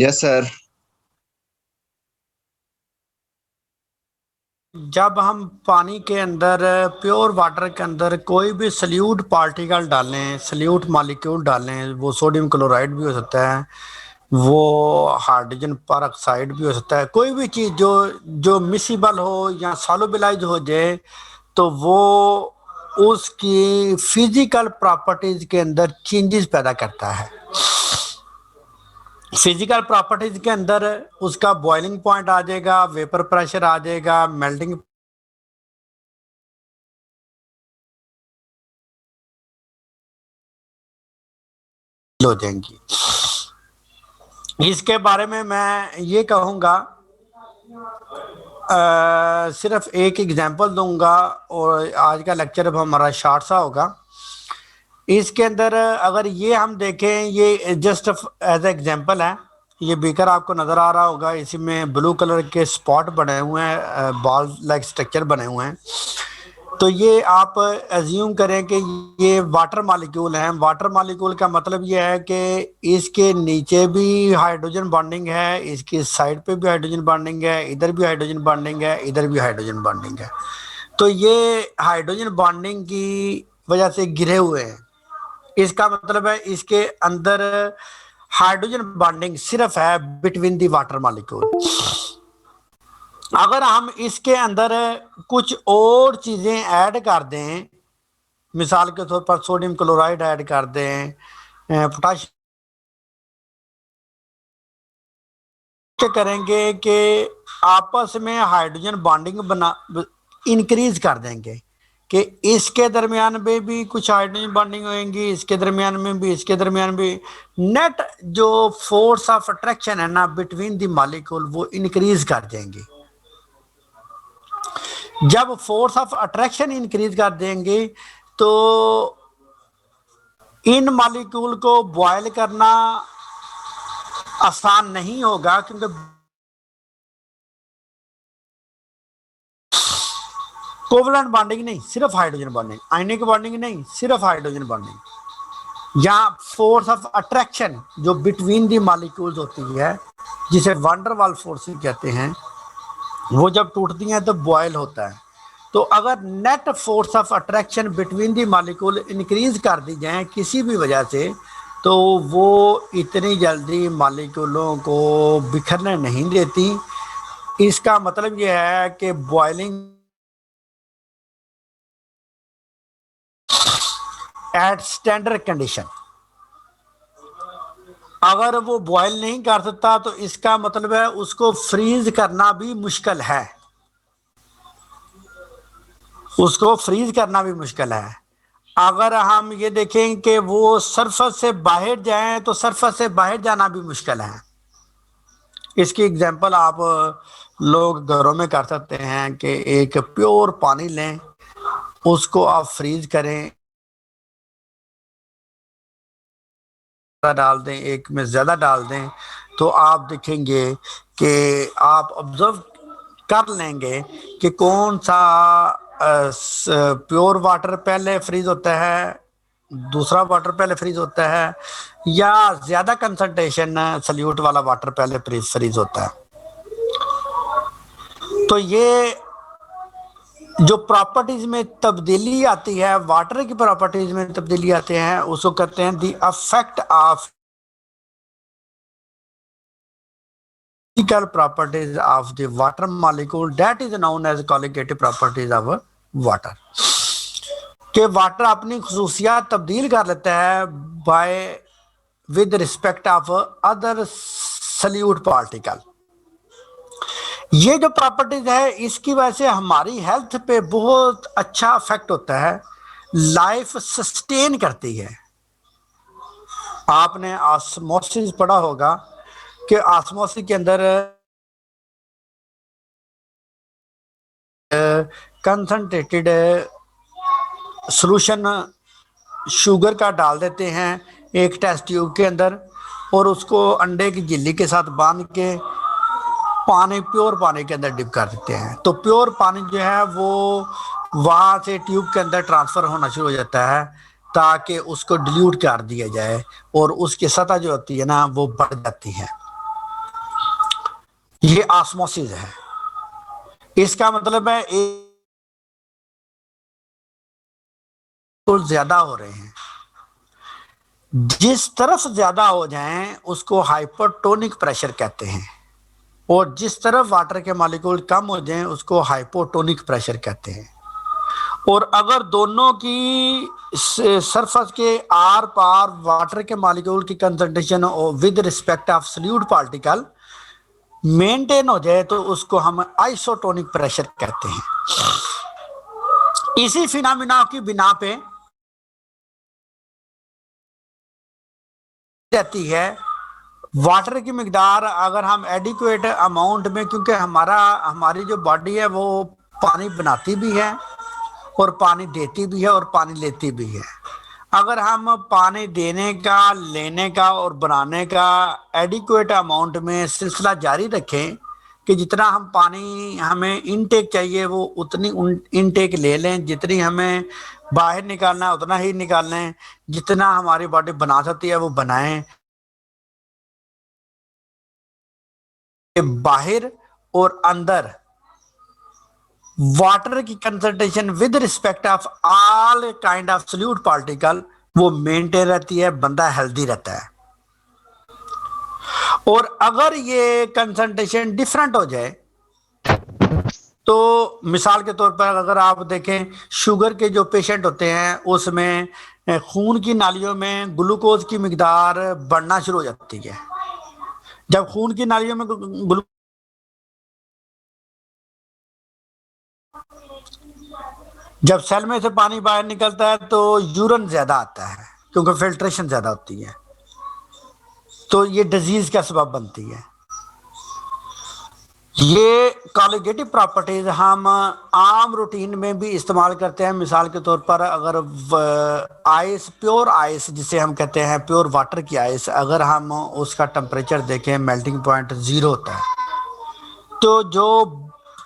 Yes sir. जब हम पानी के अंदर प्योर वाटर के अंदर कोई भी सल्यूट पार्टिकल डालें, सल्यूट मॉलिक्यूल डालें, वो सोडियम क्लोराइड भी हो सकता है, वो हाइड्रोजन पर ऑक्साइड भी हो सकता है, कोई भी चीज़ जो जो मिसिबल हो या सॉल्युबलाइज हो जाए, तो वो उसकी फिजिकल प्रॉपर्टीज के अंदर चेंजेस पैदा करता है। फिजिकल प्रॉपर्टीज के अंदर उसका बॉइलिंग पॉइंट आ जाएगा, वेपर प्रेशर आ जाएगा, मेल्टिंग हो जाएंगी। इसके बारे में मैं ये कहूँगा, सिर्फ एक एग्जांपल दूंगा और आज का लेक्चर अब हमारा शॉर्ट सा होगा। इसके अंदर अगर ये हम देखें, ये जस्ट एज एग्जांपल है। ये बीकर आपको नज़र आ रहा होगा, इसी में ब्लू कलर के स्पॉट बने हुए हैं, बॉल लाइक स्ट्रक्चर बने हुए हैं। तो ये आप एज्यूम करें कि ये वाटर मॉलिक्यूल हैं। वाटर मॉलिक्यूल का मतलब ये है कि इसके नीचे भी हाइड्रोजन बॉन्डिंग है, इसकी साइड पे भी हाइड्रोजन बॉन्डिंग है, इधर भी हाइड्रोजन बॉन्डिंग है, इधर भी हाइड्रोजन बॉन्डिंग है। तो ये हाइड्रोजन बॉन्डिंग की वजह से घिरे हुए हैं। इसका मतलब है इसके अंदर हाइड्रोजन बॉन्डिंग सिर्फ है बिटवीन दी वाटर मॉलिक्यूल। अगर हम इसके अंदर कुछ और चीजें ऐड कर दें, मिसाल के तौर पर सोडियम क्लोराइड ऐड कर दें, पोटाशियम करेंगे कि आपस में हाइड्रोजन बॉन्डिंग बना इंक्रीज कर देंगे कि इसके दरमियान में भी कुछ हाइड्रोजन बॉन्डिंग होंगी, इसके दरमियान में भी, इसके दरमियान भी। नेट जो फोर्स ऑफ अट्रैक्शन है ना बिटवीन द मॉलिक्यूल, वो इंक्रीज कर देंगे। जब फोर्स ऑफ अट्रैक्शन इंक्रीज कर देंगे तो इन मॉलिक्यूल को बॉयल करना आसान नहीं होगा, क्योंकि कोवलेंट बॉन्डिंग नहीं, सिर्फ हाइड्रोजन बॉन्डिंग, आयनिक बॉन्डिंग नहीं, सिर्फ हाइड्रोजन बॉन्डिंग, या फोर्स ऑफ अट्रैक्शन जो बिटवीन दी मॉलिक्यूल्स होती है, जिसे वंडरवाल फोर्स कहते हैं, वो जब टूटती हैं तो बॉयल होता है। तो अगर net force of attraction between the molecule increase कर दी जाए किसी भी वजह से, तो वो इतनी जल्दी मॉलिक्यूलों को बिखरने नहीं देती। इसका मतलब यह है कि बॉइलिंग एट स्टैंडर्ड कंडीशन, अगर वो बॉयल नहीं कर सकता तो इसका मतलब है उसको फ्रीज करना भी मुश्किल है, उसको फ्रीज करना भी मुश्किल है। अगर हम ये देखें कि वो सरफेस से बाहर जाएं तो सरफेस से बाहर जाना भी मुश्किल है। इसकी एग्जांपल आप लोग घरों में कर सकते हैं कि एक प्योर पानी लें, उसको आप फ्रीज करें, डाल दें, एक में ज़्यादा डाल दें, तो आप देखेंगे कि आप ऑब्जर्व कर लेंगे कि कौन सा प्योर वाटर पहले फ्रीज होता है, दूसरा वाटर पहले फ्रीज होता है, या ज़्यादा कंसंट्रेशन सल्यूट वाला वाटर पहले फ्रीज होता है। तो ये जो प्रॉपर्टीज में तब्दीली आती है, वाटर की प्रॉपर्टीज में तब्दीली आते हैं, उसको कहते हैं the effect of physical properties of the water molecule, that is known as colligative properties of water। कि वाटर अपनी खसूसियात तब्दील कर लेता है by with respect of other solute particle. ये जो प्रॉपर्टीज है इसकी वजह से हमारी हेल्थ पे बहुत अच्छा इफेक्ट होता है, लाइफ सस्टेन करती है। आपने ऑस्मोसिस पढ़ा होगा कि ऑस्मोसिस के अंदर कंसंट्रेटेड सॉल्यूशन शुगर का डाल देते हैं एक टेस्ट ट्यूब के अंदर, और उसको अंडे की झिल्ली के साथ बांध के पानी, प्योर पानी के अंदर डिप कर देते हैं। तो प्योर पानी जो है वो वहाँ से ट्यूब के अंदर ट्रांसफ़र होना शुरू हो जाता है, ताकि उसको डिल्यूट कर दिया जाए और उसकी सतह जो होती है ना वो बढ़ जाती है। ये ऑस्मोसिस है। इसका मतलब है एक तो ज्यादा हो रहे हैं, जिस तरफ ज्यादा हो जाएं उसको हाइपोटोनिक प्रेशर कहते हैं, और जिस तरफ वाटर के मॉलिक्यूल कम हो जाएं उसको हाइपोटोनिक प्रेशर कहते हैं। और अगर दोनों की सरफेस के आर पार वाटर के मॉलिक्यूल की concentration with respect of solute particle maintain हो जाए तो उसको हम आइसोटोनिक प्रेशर कहते हैं। इसी फिनोमेना की बिना पे रहती है वाटर की मिकदार, अगर हम एडिक्वेट अमाउंट में, क्योंकि हमारी जो बॉडी है वो पानी बनाती भी है और पानी देती भी है और पानी लेती भी है। अगर हम पानी देने का, लेने का और बनाने का एडिक्वेट अमाउंट में सिलसिला जारी रखें कि जितना हम पानी हमें इनटेक चाहिए वो उतनी इनटेक ले लें, जितनी हमें बाहर निकालना है उतना ही निकाल लें, जितना हमारी बॉडी बना सकती है वो बनाएं। बाहर और अंदर वाटर की concentration with respect of all kind of solute particle वो मेंटेन रहती है, बंदा हेल्दी रहता है। और अगर ये कंसंट्रेशन डिफरेंट हो जाए तो मिसाल के तौर पर अगर आप देखें शुगर के जो पेशेंट होते हैं उसमें खून की नालियों में ग्लूकोज की मिकदार बढ़ना शुरू हो जाती है। जब खून की नालियों में जब सेल में से पानी बाहर निकलता है तो यूरिन ज्यादा आता है क्योंकि फिल्ट्रेशन ज्यादा होती है, तो ये डिजीज का सबब बनती है। ये कॉलिगेटिव प्रॉपर्टीज हम आम रूटीन में भी इस्तेमाल करते हैं। मिसाल के तौर पर अगर आइस, प्योर आइस जिसे हम कहते हैं, प्योर वाटर की आइस, अगर हम उसका टेम्परेचर देखें मेल्टिंग पॉइंट 0 होता है, तो जो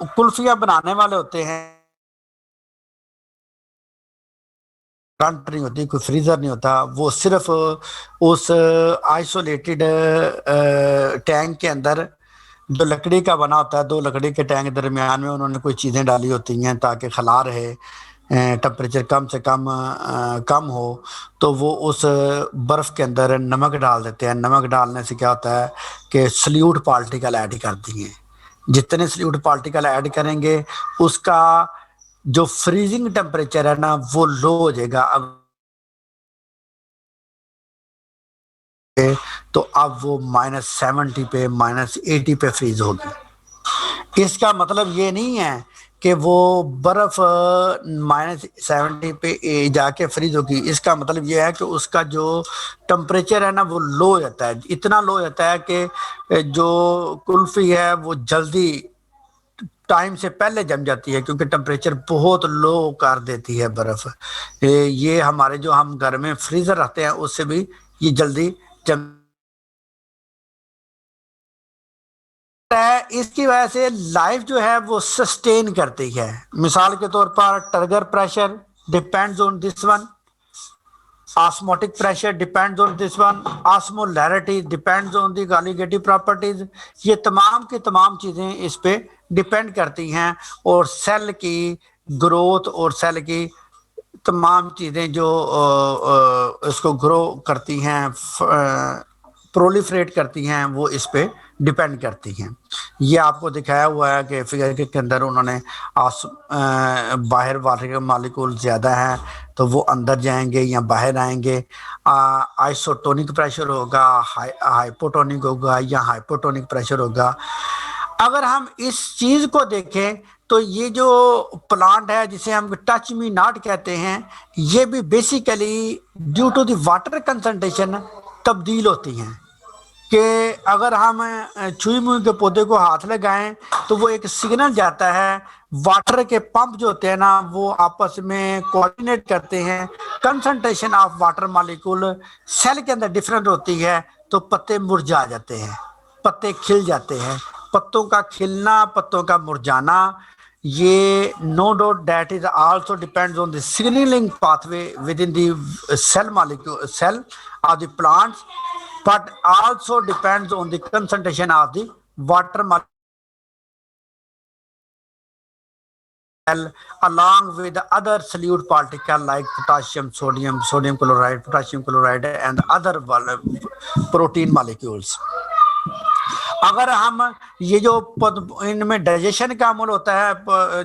कुल्फियां बनाने वाले होते हैं, फ्रंट नहीं होती, कोई फ्रीजर नहीं होता, वो सिर्फ उस आइसोलेटेड टैंक के अंदर जो लकड़ी का बना होता है, दो लकड़ी के टैंक दरमियान में उन्होंने कोई चीज़ें डाली होती हैं ताकि खला रहे, टेम्परेचर कम से कम कम हो, तो वो उस बर्फ़ के अंदर नमक डाल देते हैं। नमक डालने से क्या होता है कि सल्यूट पार्टिकल ऐड कर दिए, जितने सल्यूट पार्टिकल ऐड करेंगे उसका जो फ्रीजिंग टेम्परेचर है ना वो लो हो जाएगा। तो अब वो -70 पे, -80 पे फ्रीज होगी। इसका मतलब ये नहीं है कि वो बर्फ -70 पे जाके फ्रीज होगी। इसका मतलब ये है कि उसका जो टेम्परेचर है ना वो लो हो जाता है, इतना लो हो जाता है कि जो कुल्फी है वो जल्दी टाइम से पहले जम जाती है, क्योंकि टेम्परेचर बहुत लो कर देती है बर्फ। ये हमारे जो हम घर में फ्रीजर रखते हैं उससे भी ये जल्दी जम है। इसकी वजह से लाइफ जो है वो सस्टेन करती है। मिसाल के तौर पर turgor pressure depends on this one, osmotic pressure depends on this one, osmolarity depends on the colligative properties। ये तमाम की तमाम चीज़ें इस पे डिपेंड करती हैं, और सेल की ग्रोथ और सेल की तमाम चीज़ें जो इसको ग्रो करती हैं, प्रोलिफरेट करती हैं, वो इस पे डिपेंड करती हैं। ये आपको दिखाया हुआ है कि फिगर के अंदर उन्होंने बाहर वाटर के मालिक्यूल ज़्यादा हैं तो वो अंदर जाएंगे या बाहर आएंगे। आइसोटोनिक प्रेशर होगा, हाइपोटोनिक होगा या हाइपोटोनिक प्रेशर होगा। अगर हम इस चीज़ को देखें तो ये जो प्लांट है जिसे हम टच मी नॉट कहते हैं, ये भी basically due to the water concentration तब्दील होती हैं। कि अगर हम छुई मुई के पौधे को हाथ लगाएं तो वो एक सिग्नल जाता है, वाटर के पंप जो होते हैं ना वो आपस में कोऑर्डिनेट करते हैं। Concentration of water molecule cell के अंदर डिफरेंट होती है तो पत्ते मुरझा जाते हैं, पत्ते खिल जाते हैं। पत्तों का खिलना, पत्तों का मुरझाना, ये no doubt that is also depends on the signalling pathway within the cell molecule, cell of the plants, but also depends on the concentration of the water molecule along with other solute particle like potassium, sodium chloride, potassium chloride and other protein molecules. अगर हम ये जो इनमें digestion का अमल होता है,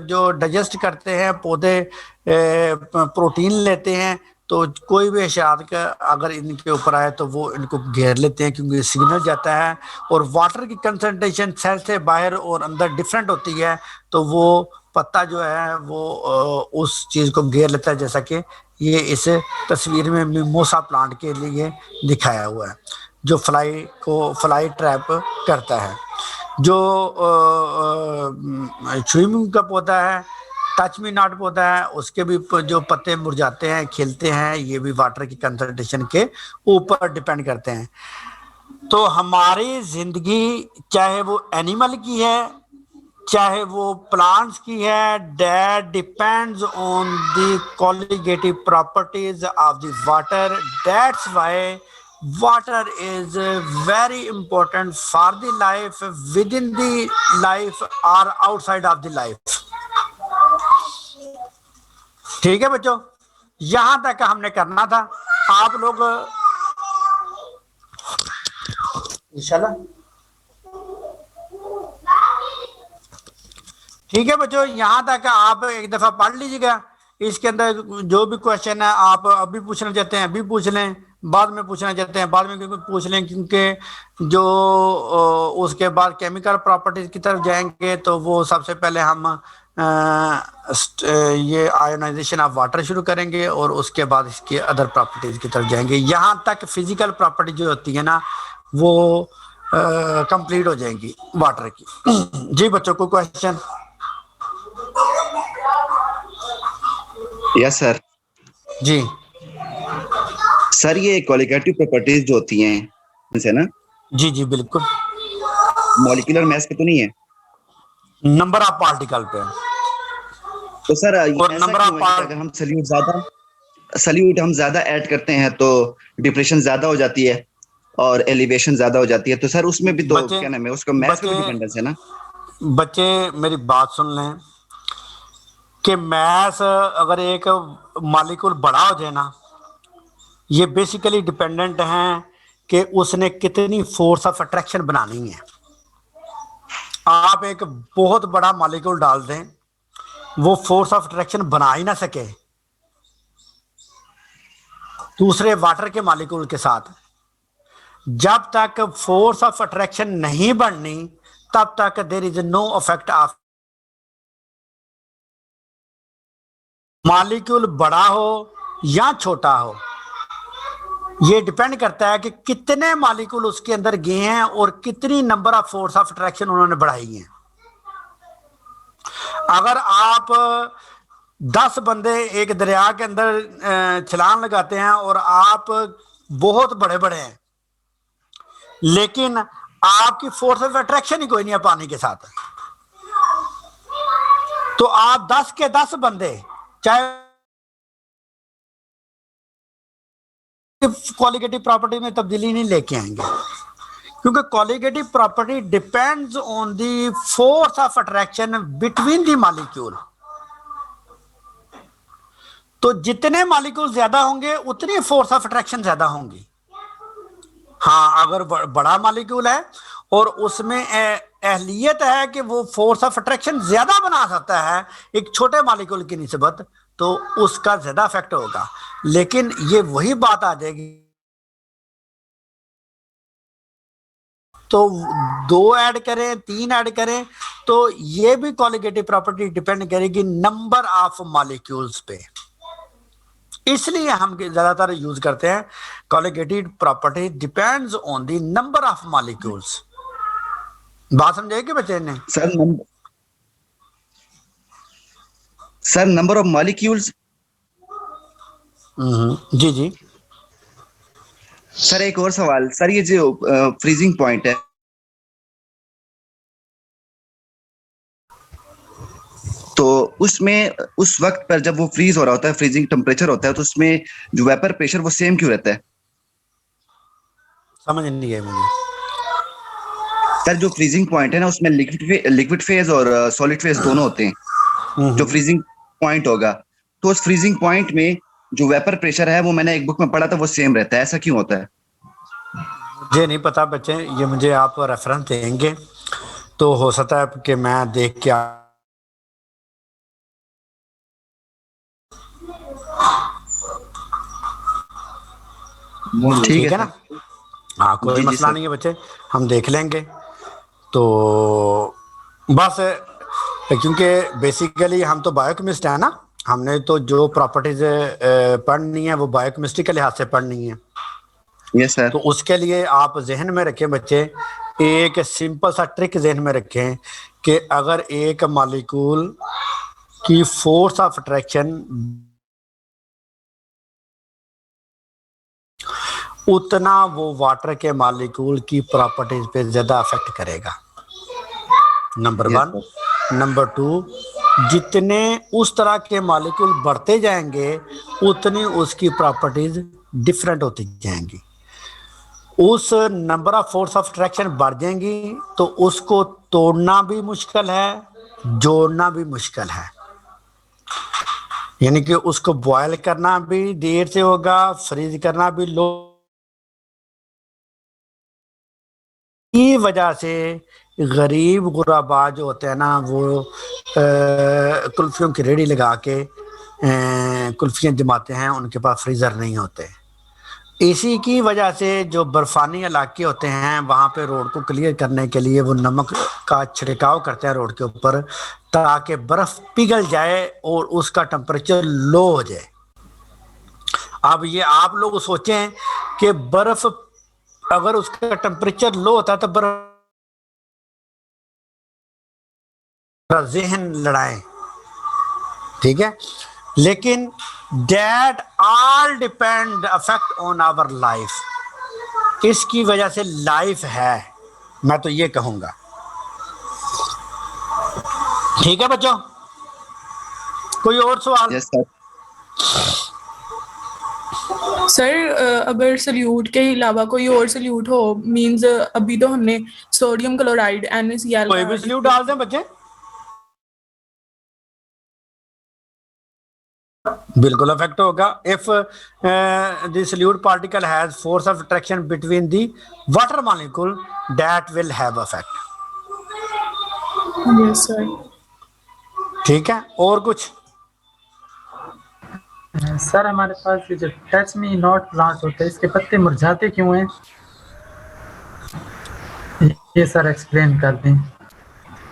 जो digest करते हैं पौधे प्रोटीन लेते हैं, तो कोई भी हशरात का अगर इनके ऊपर आए तो वो इनको घेर लेते हैं, क्योंकि सिग्नल जाता है और वाटर की कंसंट्रेशन सेल से बाहर और अंदर डिफरेंट होती है, तो वो पत्ता जो है वो उस चीज को घेर लेता है, जैसा कि ये इस तस्वीर में मिमोसा प्लांट के लिए दिखाया हुआ है, जो फ्लाई ट्रैप करता है। जो स्विमिंग का पौधा है, टच मी नॉट पौधा है, उसके भी जो पत्ते मुरझाते हैं, खिलते हैं, ये भी वाटर की कंसंट्रेशन के ऊपर डिपेंड करते हैं। तो हमारी जिंदगी चाहे वो एनिमल की है चाहे वो प्लांट्स की है, that depends on the colligative properties of the water. That's why water is very important for the life, within the life or outside of the life। ठीक है बच्चों, यहां तक हमने करना था। आप लोग इंशाल्लाह ठीक है बच्चों, यहां तक आप एक दफा पढ़ लीजिएगा। इसके अंदर जो भी क्वेश्चन है आप अभी पूछना चाहते हैं अभी पूछ लें, बाद में पूछना चाहते हैं बाद में पूछ लें, क्योंकि जो उसके बाद केमिकल प्रॉपर्टीज की तरफ जाएंगे तो वो सबसे पहले हम ये आयोनाइजेशन ऑफ वाटर शुरू करेंगे और उसके बाद इसके अदर प्रॉपर्टीज की तरफ जाएंगे। यहाँ तक फिजिकल प्रॉपर्टी जो होती है ना वो कंप्लीट हो जाएंगी वाटर की। जी बच्चों, कोई क्वेश्चन? Yes sir. जी सर, ये क्वालिटेटिव प्रॉपर्टीज जो होती हैं है ना? जी जी बिल्कुल। मॉलिक्यूलर मास पे तो नहीं है, नंबर ऑफ पार्टिकल पे। तो सर और नंबर ऑफ अगर हम सल्यूट हम ज्यादा ऐड करते हैं तो डिप्रेशन ज्यादा हो जाती है और एलिवेशन ज्यादा हो जाती है, तो सर उसमें भी तो क्या नाम है उसका मास का डिपेंडेंस है ना? बच्चे मेरी बात सुन लें कि मास अगर एक मॉलिक्यूल बड़ा हो जाए ना, ये बेसिकली डिपेंडेंट है कि उसने कितनी फोर्स ऑफ अट्रैक्शन बनानी है। आप एक बहुत बड़ा मॉलिक्यूल डाल दें, वो फोर्स ऑफ अट्रैक्शन बना ही ना सके दूसरे वाटर के मॉलिक्यूल के साथ। जब तक फोर्स ऑफ अट्रैक्शन नहीं बननी तब तक there is no effect of. Molecule बड़ा हो या छोटा हो, ये डिपेंड करता है कि कितने मॉलिक्यूल उसके अंदर गए हैं और कितनी number of force of attraction उन्होंने बढ़ाई है। अगर आप 10 बंदे एक दरिया के अंदर छलांग लगाते हैं और आप बहुत बड़े बड़े हैं, लेकिन आपकी फोर्स ऑफ अट्रैक्शन ही कोई नहीं है पानी के साथ, तो आप 10 के 10 बंदे चाहे क्वालिटेटिव प्रॉपर्टी में तब्दीली नहीं लेके आएंगे, क्योंकि qualitative property depends on the force of attraction between the molecule. तो जितने मॉलिक्यूल ज्यादा होंगे उतनी फोर्स ऑफ अट्रैक्शन ज्यादा होंगी। हाँ, अगर बड़ा मॉलिक्यूल है और उसमें अहलियत है कि वो फोर्स ऑफ अट्रैक्शन ज्यादा बना सकता है एक छोटे मॉलिक्यूल की निस्बत, तो उसका ज्यादा इफेक्ट होगा। लेकिन ये वही बात आ जाएगी, तो 2 ऐड करें 3 ऐड करें, तो ये भी क्वालिटेटिव प्रॉपर्टी डिपेंड करेगी नंबर ऑफ मॉलिक्यूल्स पे। इसलिए हम ज्यादातर यूज करते हैं qualitative property depends on the number of molecules. बात समझेगी बच्चे ने? Sir number of molecules. जी जी सर, एक और सवाल सर, ये जो फ्रीजिंग पॉइंट है तो उसमें उस वक्त पर जब वो फ्रीज हो रहा होता है, फ्रीजिंग टेम्परेचर होता है, तो उसमें जो वेपर प्रेशर वो सेम क्यों रहता है? समझ नहीं गए मुझे। सर जो फ्रीजिंग पॉइंट है ना उसमें लिक्विड फेज और सॉलिड फेज दोनों होते हैं। जो फ्रीजिंग पॉइंट होगा, तो उस फ्रीजिंग पॉइंट में जो वेपर प्रेशर है वो मैंने एक बुक में पढ़ा था वो सेम रहता है। ऐसा क्यों होता है? मुझे नहीं पता बच्चे, ये मुझे आप रेफरेंस देंगे तो हो सकता है कि मैं देख के ठीक है ठीक है ना। सर। हाँ कोई जी जी मसला सर। नहीं है बच्चे, हम देख लेंगे। तो बस क्योंकि बेसिकली हम तो बायोकेमिस्ट है ना, हमने तो जो प्रॉपर्टीज पढ़नी है वो बायोकेमिस्ट्री के लिहाज से पढ़नी है। Yes sir. तो उसके लिए आप जहन में रखें बच्चे, एक सिंपल सा ट्रिक जहन में रखें कि अगर एक मॉलिक्यूल की फोर्स ऑफ अट्रैक्शन उतना वो वाटर के मॉलिक्यूल की प्रॉपर्टीज पे ज्यादा अफेक्ट करेगा, number yes one. Sir. Number two, जितने उस तरह के मॉलिक्यूल बढ़ते जाएंगे उतनी उसकी प्रॉपर्टीज डिफरेंट होती जाएंगी। उस number of force of attraction बढ़ जाएंगी तो उसको तोड़ना भी मुश्किल है, जोड़ना भी मुश्किल है। यानी कि उसको बॉयल करना भी देर से होगा, फ्रीज करना भी लो की वजह से गरीब गुराबा जो होते हैं ना वो कुल्फियों की रेडी लगा के कुल्फियाँ जमाते हैं, उनके पास फ्रीज़र नहीं होते। इसी की वजह से जो बर्फानी इलाके होते हैं वहाँ पे रोड को क्लियर करने के लिए वो नमक का छिड़काव करते हैं रोड के ऊपर, ताकि बर्फ पिघल जाए और उसका टेम्परेचर लो हो जाए। अब ये आप लोग सोचें कि बर्फ अगर उसका टेम्परेचर लो होता है तो बर्फ जहन लड़ाएं, ठीक है। लेकिन that all depend affect on our life, इसकी वजह से लाइफ है, मैं तो ये कहूंगा। ठीक है बच्चों, कोई और सवाल? Yes sir. सर अगर सल्यूट के अलावा कोई और सल्यूट हो, मींस अभी तो हमने सोडियम क्लोराइड NaCl कोई भी सल्यूट डाल दें बच्चे, बिल्कुल अफेक्ट होगा। If the solute particle has force of attraction between the water molecule that will have affect. Yes sir. ठीक है, और कुछ? सर हमारे पास ये जो टच मी नॉट प्लांट होते हैं इसके पत्ते मुरझाते क्यों हैं, ये सर एक्सप्लेन कर दें।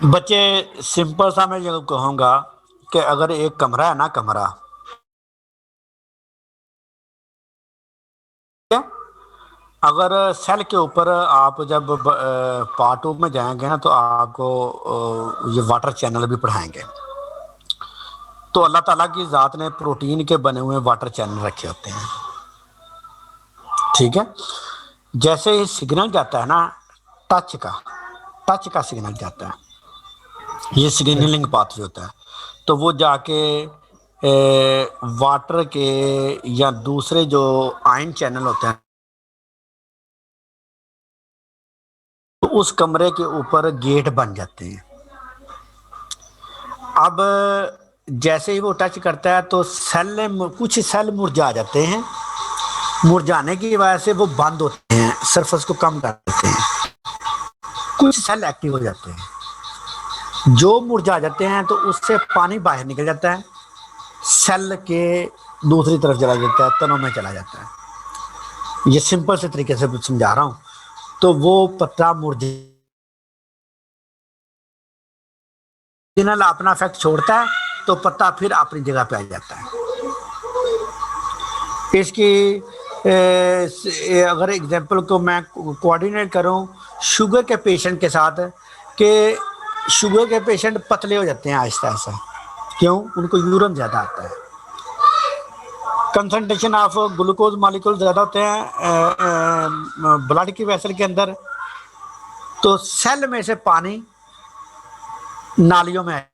बच्चे सिंपल सा मैं ये कहूंगा कि अगर एक कमरा है ना, कमरा, अगर सेल के ऊपर आप जब पार्ट 2 में जाएंगे ना तो आपको ये वाटर चैनल भी पढ़ाएंगे। तो अल्लाह ताला की ज़ात ने प्रोटीन के बने हुए वाटर चैनल रखे होते हैं, ठीक है। जैसे ही सिग्नल जाता है ना टच का सिग्नल जाता है, ये सिग्नलिंग पाथवे होता है, तो वो जाके वाटर के या दूसरे जो आयन चैनल होते हैं तो उस कमरे के ऊपर गेट बन जाते हैं। अब जैसे ही वो टच करता है तो कुछ सेल मुरझा जाते हैं, मुरझाने की वजह से वो बंद होते हैं, सरफेस को कम कर देते हैं। कुछ सेल एक्टिव हो जाते हैं, जो मुरझा जाते हैं तो उससे पानी बाहर निकल जाता है, सेल के दूसरी तरफ चला जाता है, तनों में चला जाता है। ये सिंपल से तरीके से समझा रहा हूं। तो वो पत्ता मुरझा अपना इफेक्ट छोड़ता है तो पत्ता फिर अपनी जगह पे आ जाता है। इसकी अगर एग्जांपल को मैं कोऑर्डिनेट करूं शुगर के पेशेंट के साथ, कि शुगर के पेशेंट पतले हो जाते हैं आहिस्ता आहिस्ता, क्यों? उनको यूरिन ज़्यादा आता है, कंसंट्रेशन ऑफ ग्लूकोज मॉलिक्यूल ज़्यादा होते हैं ब्लड की वेसल के अंदर, तो सेल में से पानी नालियों में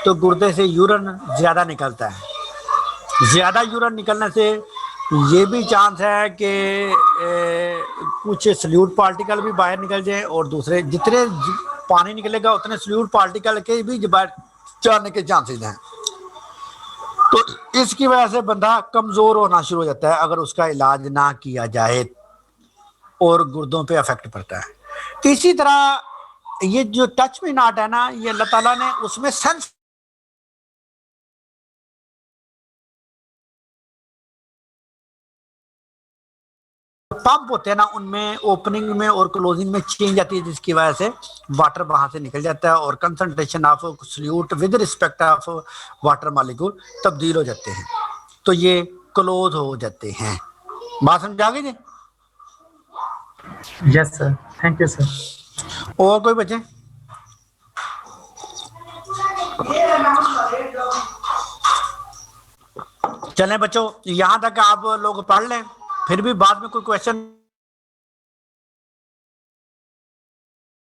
तो गुर्दे से यूरिन ज़्यादा निकलता है। ज़्यादा यूरिन निकलने से ये भी चांस है कि कुछ सल्यूट पार्टिकल भी बाहर निकल जाए और दूसरे जितने पानी निकलेगा उतने सल्यूट पार्टिकल के भी बाहर जाने के चांसेस हैं। तो इसकी वजह से बंदा कमजोर होना शुरू हो जाता है अगर उसका इलाज ना किया जाए और गुर्दों पे अफेक्ट पड़ता है। इसी तरह ये जो टच मी नॉट है ना, ये अल्लाह ताला ने उसमें सेंस पंप होते हैं ना, उनमें ओपनिंग में और क्लोजिंग में चेंज आती है, जिसकी वजह से वाटर वहां से निकल जाता है और concentration of solute with respect of water molecule तब्दील हो जाते हैं, तो ये क्लोज हो जाते हैं। बात समझ आ गई जी? Yes sir, thank you sir. और कोई बच्चे? चलें बच्चों, यहां तक आप लोग पढ़ लें, फिर भी बाद में कोई क्वेश्चन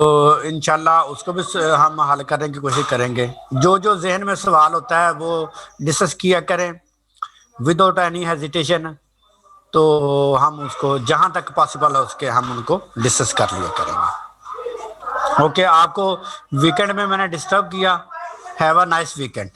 तो इंशाल्लाह उसको भी हम हल करने की कोशिश करेंगे। जो जो जहन में सवाल होता है वो डिस्कस किया करें विदाउट एनी हेजिटेशन, तो हम उसको जहां तक पॉसिबल है उसके हम उनको डिस्कस कर लिया करेंगे। ओके, आपको वीकेंड में मैंने डिस्टर्ब किया। Have a nice weekend.